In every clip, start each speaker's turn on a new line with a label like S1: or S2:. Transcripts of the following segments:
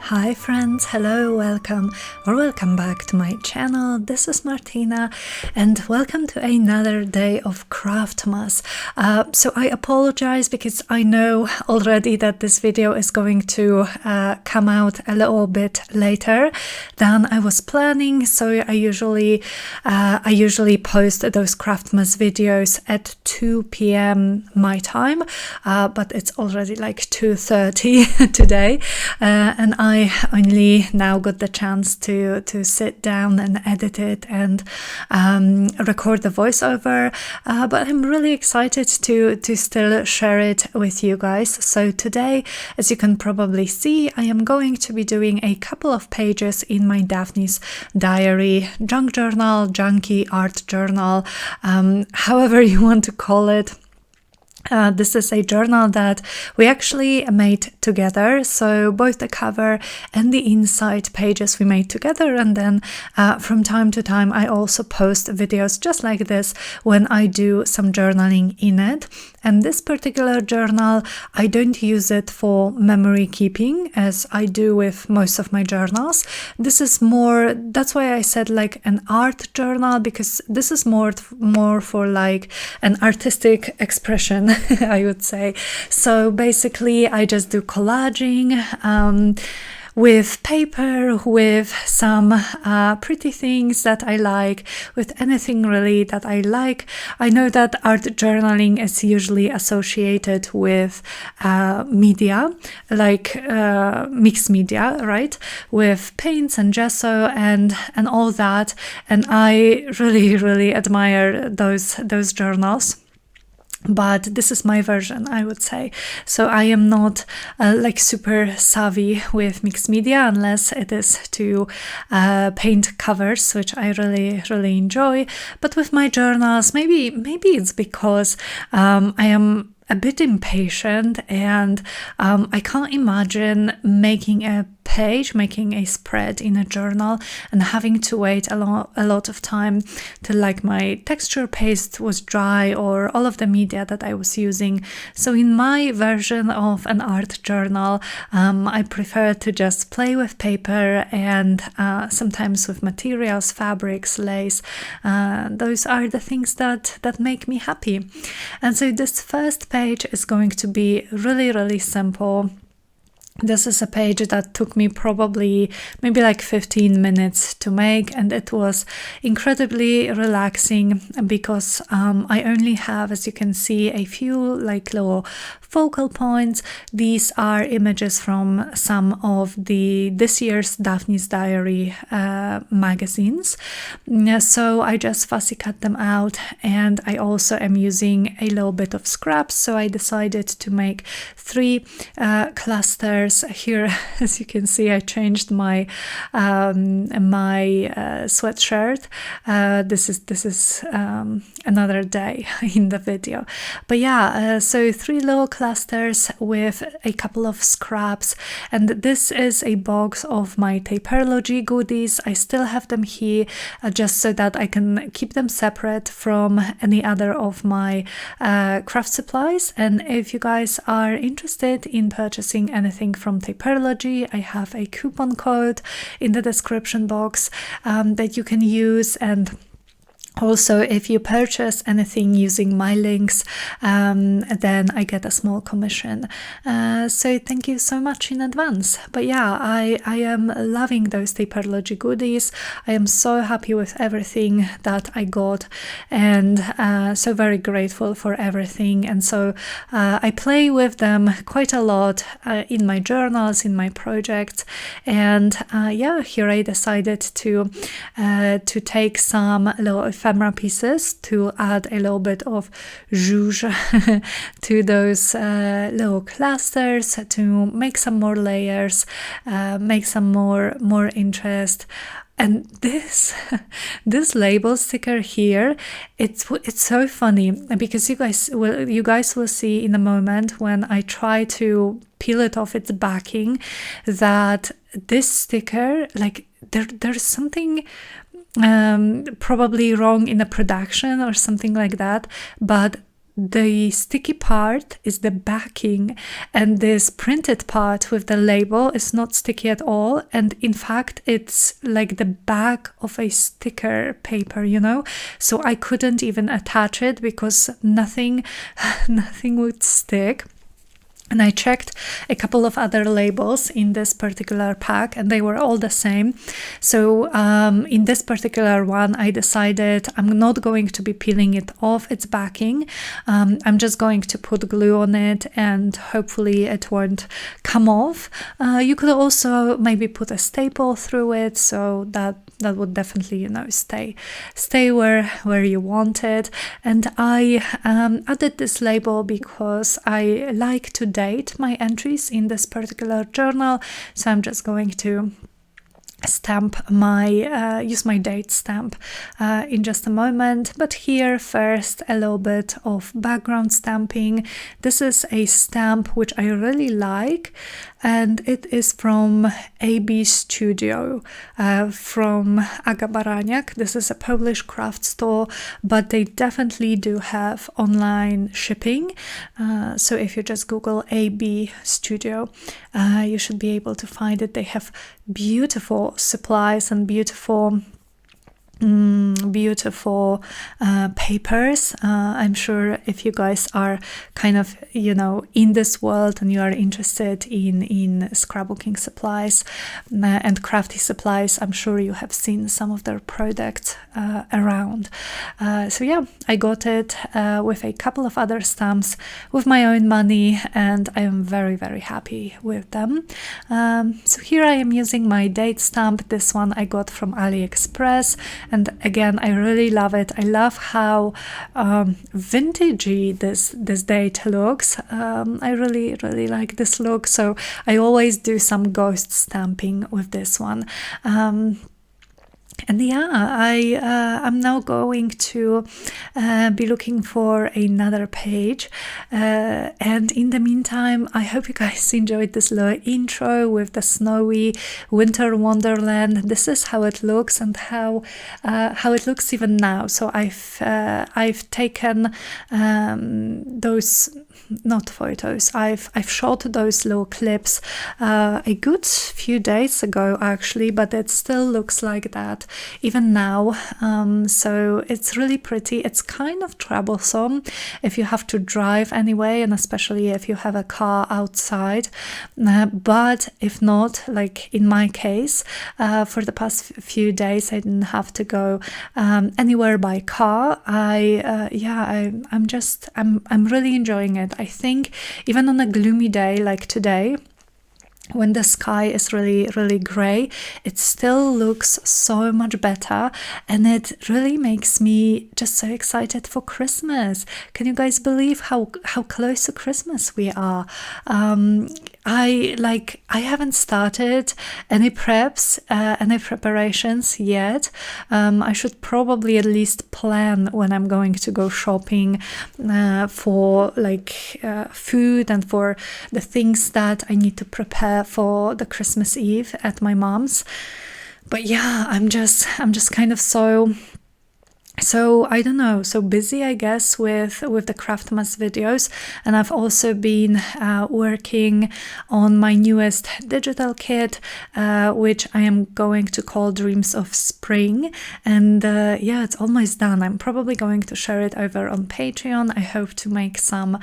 S1: Hi friends, hello, welcome back to my channel. This is Martyna and welcome to another day of CRAFTMAS. So I apologize because I know already that this video is going to come out a little bit later than I was planning. So I usually post those CRAFTMAS videos at 2 p.m. my time, but it's already like 2:30 today, and I only now got the chance to sit down and edit it and record the voiceover, but I'm really excited to still share it with you guys. So today, as you can probably see, I am going to be doing a couple of pages in my Daphne's diary, junk journal, junky art journal, however you want to call it. This is a journal that we actually made together, so both the cover and the inside pages we made together, and then from time to time I also post videos just like this when I do some journaling in it. And this particular journal, I don't use it for memory keeping as I do with most of my journals. This is more, that's why I said like an art journal, because this is more for like an artistic expression, I would say. So basically I just do collaging with paper, with some pretty things that I like, with anything really that I like. I know that art journaling is usually associated with media, like mixed media, right? With paints and gesso and all that. And I really admire those journals. But this is my version, I would say. So I am not like super savvy with mixed media unless it is to paint covers, which I really enjoy. But with my journals, maybe it's because I am a bit impatient and I can't imagine making a spread in a journal and having to wait a lot of time till like my texture paste was dry or all of the media that I was using. So in my version of an art journal, I prefer to just play with paper and sometimes with materials, fabrics, lace. Those are the things that make me happy. And so this first page is going to be really simple. This is a page that took me probably maybe like 15 minutes to make, and it was incredibly relaxing because I only have, as you can see, a few like little focal points. These are images from some of this year's Daphne's Diary magazines. So I just fussy cut them out, and I also am using a little bit of scraps. So I decided to make 3 clusters. Here, as you can see, I changed my sweatshirt. This is another day in the video, but yeah, so 3 little clusters with a couple of scraps, and this is a box of my Taperology goodies. I still have them here just so that I can keep them separate from any other of my craft supplies. And if you guys are interested in purchasing anything from Taperology, I have a coupon code in the description box that you can use. And also, if you purchase anything using my links, then I get a small commission. So thank you so much in advance. But yeah, I am loving those Taperology goodies. I am so happy with everything that I got, and so very grateful for everything. And so I play with them quite a lot in my journals, in my projects. And yeah, here I decided to take some little ephemera pieces to add a little bit of zhuzh to those little clusters, to make some more layers, make some more interest. And this label sticker here, it's so funny because you guys will see in a moment when I try to peel it off its backing that this sticker, like there's something probably wrong in the production or something like that, but the sticky part is the backing, and this printed part with the label is not sticky at all, and in fact it's like the back of a sticker paper, you know, so I couldn't even attach it because nothing would stick. And I checked a couple of other labels in this particular pack and they were all the same. So in this particular one, I decided I'm not going to be peeling it off its backing. I'm just going to put glue on it and hopefully it won't come off. You could also maybe put a staple through it, so that would definitely, you know, stay where you want it. And I added this label because I like to date my entries in this particular journal, so I'm just going to stamp my use my date stamp in just a moment. But here first a little bit of background stamping. This is a stamp which I really like, and it is from AB Studio from Aga Baraniak. This is a Polish craft store, but they definitely do have online shipping, so if you just Google AB Studio, you should be able to find it. They have beautiful supplies and beautiful papers. I'm sure if you guys are kind of, you know, in this world and you are interested in scrapbooking supplies and crafty supplies, I'm sure you have seen some of their products around. So yeah, I got it with a couple of other stamps with my own money, and I am very, very happy with them. So here I am using my date stamp. This one I got from AliExpress, and again, I really love it. I love how vintagey this date looks. I really, really like this look, so I always do some ghost stamping with this one. And yeah, I'm now going to be looking for another page, and in the meantime, I hope you guys enjoyed this little intro with the snowy winter wonderland. This is how it looks and how it looks even now. So I've taken those, not photos, I've shot those little clips a good few days ago actually, but it still looks like that even now. So it's really pretty. It's kind of troublesome if you have to drive anyway, and especially if you have a car outside, but if not, like in my case, for the past few days I didn't have to go anywhere by car. I'm really enjoying it. I think even on a gloomy day like today, when the sky is really, really grey, it still looks so much better, and it really makes me just so excited for Christmas. Can you guys believe how close to Christmas we are? I haven't started any preps, any preparations yet. I should probably at least plan when I'm going to go shopping for food and for the things that I need to prepare for the Christmas Eve at my mom's. But yeah, I'm just kind of so I don't know, so busy I guess with the CRAFTMAS videos, and I've also been working on my newest digital kit, which I am going to call Dreams of Spring, and yeah, it's almost done. I'm probably going to share it over on Patreon. I hope to make some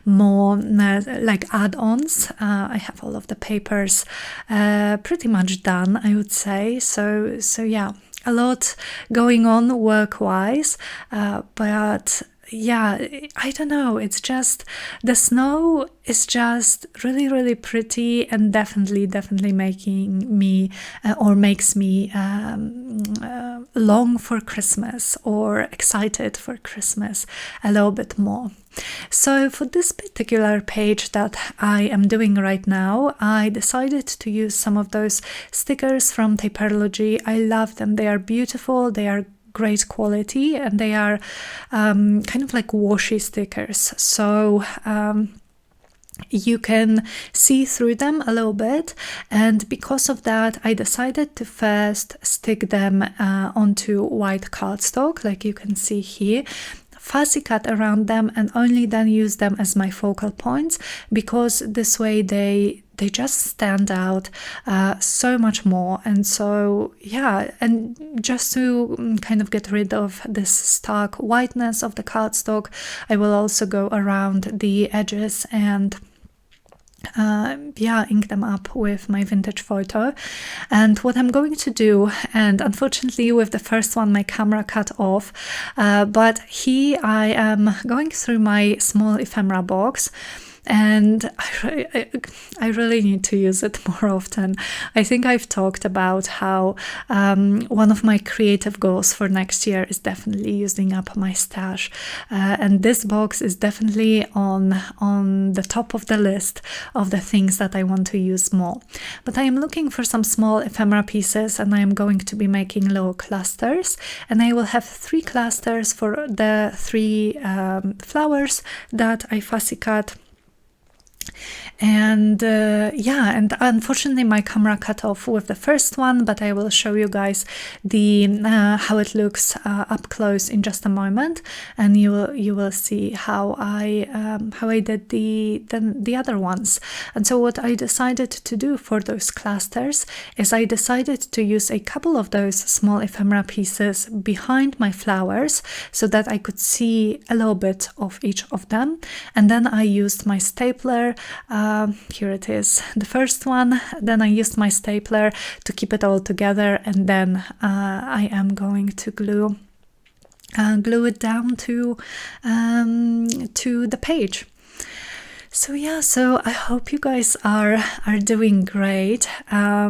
S1: more like add-ons. I have all of the papers pretty much done, I would say. So yeah, a lot going on work-wise, but yeah, I don't know, it's just the snow is just really, really pretty, and definitely making me or makes me long for Christmas or excited for Christmas a little bit more. So for this particular page that I am doing right now, I decided to use some of those stickers from Typology. I love them. They are beautiful, they are great quality, and they are kind of like washi stickers. So you can see through them a little bit, and because of that I decided to first stick them onto white cardstock, like you can see here, fussy cut around them and only then use them as my focal points, because this way they just stand out so much more. And so yeah, and just to kind of get rid of this stark whiteness of the cardstock, I will also go around the edges and yeah, ink them up with my vintage photo. And what I'm going to do, and unfortunately with the first one my camera cut off, but here I am going through my small ephemera box, and I really need to use it more often. I think I've talked about how one of my creative goals for next year is definitely using up my stash, and this box is definitely on the top of the list of the things that I want to use more. But I am looking for some small ephemera pieces, and I am going to be making little clusters, and I will have 3 clusters for the 3 flowers that I fussy cut. And yeah, and unfortunately my camera cut off with the first one, but I will show you guys the how it looks up close in just a moment, and you will see how I did the other ones. And so what I decided to do for those clusters is I decided to use a couple of those small ephemera pieces behind my flowers so that I could see a little bit of each of them, and then I used my stapler. Here it is, the first one. Then I used my stapler to keep it all together, and then I am going to glue it down to the page. So yeah, so I hope you guys are doing great. I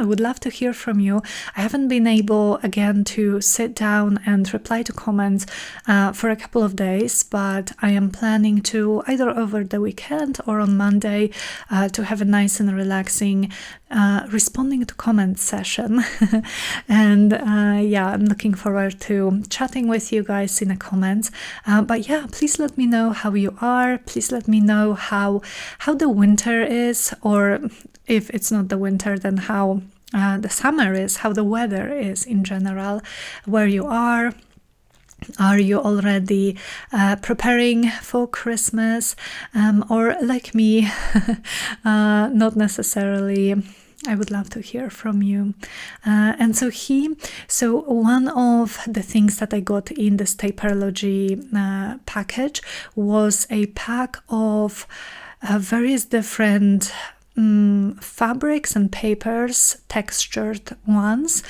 S1: would love to hear from you. I haven't been able again to sit down and reply to comments for a couple of days, but I am planning to either over the weekend or on Monday to have a nice and relaxing responding to comments session. And yeah, I'm looking forward to chatting with you guys in the comments. But yeah, please let me know how you are. Please let me know how the winter is, or if it's not the winter, then how the summer is, how the weather is in general, where you are. Are you already preparing for Christmas, or like me, not necessarily? I would love to hear from you. And so one of the things that I got in the Staperology package was a pack of various different fabrics and papers, textured ones,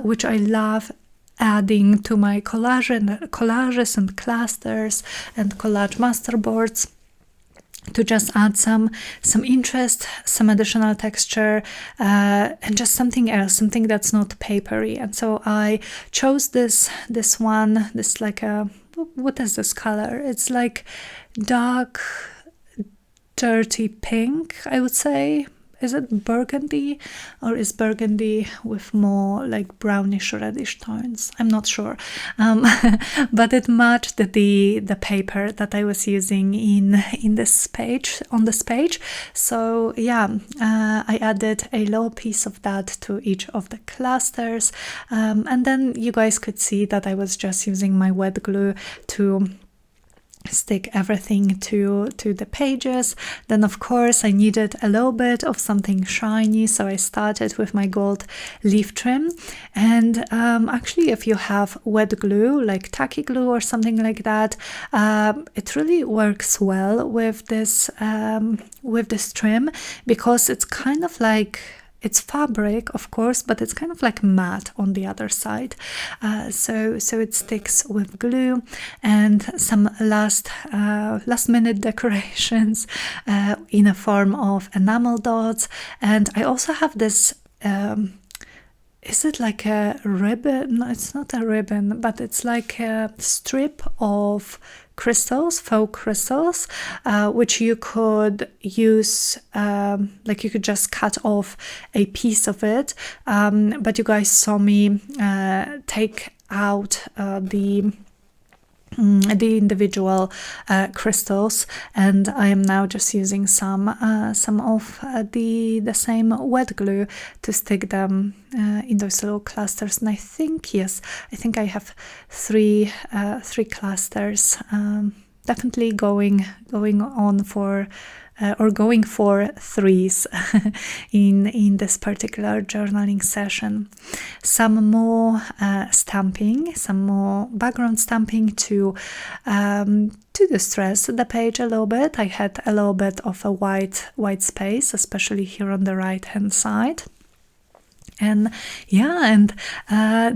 S1: which I love adding to my collages and clusters and collage masterboards, to just add some interest, some additional texture, and just something else, something that's not papery. And so I chose this one, this like a, what is this color? It's like dark, dirty pink, I would say. Is it burgundy, or is burgundy with more like brownish reddish tones? I'm not sure, but it matched the paper that I was using in this page, on this page. So yeah, I added a little piece of that to each of the clusters, and then you guys could see that I was just using my wet glue to stick everything to the pages. Then of course I needed a little bit of something shiny, so I started with my gold leaf trim. And actually, if you have wet glue like tacky glue or something like that, it really works well with this trim, because it's kind of like, it's fabric, of course, but it's kind of like matte on the other side. So it sticks with glue. And some last minute decorations in a form of enamel dots. And I also have this, is it like a ribbon? No, it's not a ribbon, but it's like a strip of crystals, faux crystals, which you could use, like you could just cut off a piece of it, but you guys saw me take out the individual crystals, and I am now just using some of the same wet glue to stick them in those little clusters. And I think, yes, I think I have three clusters. Definitely going on for or going for threes in this particular journaling session. Some more stamping, some more background stamping to distress the page a little bit. I had a little bit of a white space, especially here on the right hand side. And yeah, and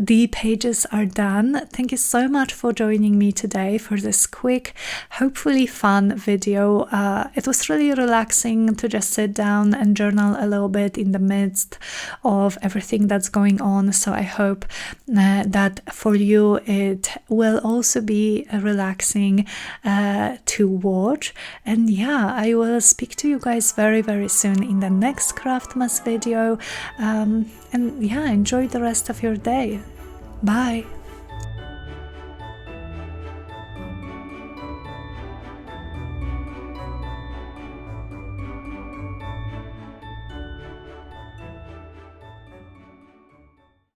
S1: the pages are done. Thank you so much for joining me today for this quick, hopefully fun video. It was really relaxing to just sit down and journal a little bit in the midst of everything that's going on. So I hope that for you it will also be relaxing to watch. And yeah, I will speak to you guys very, very soon in the next CRAFTMAS video. And yeah, enjoy the rest of your day. Bye.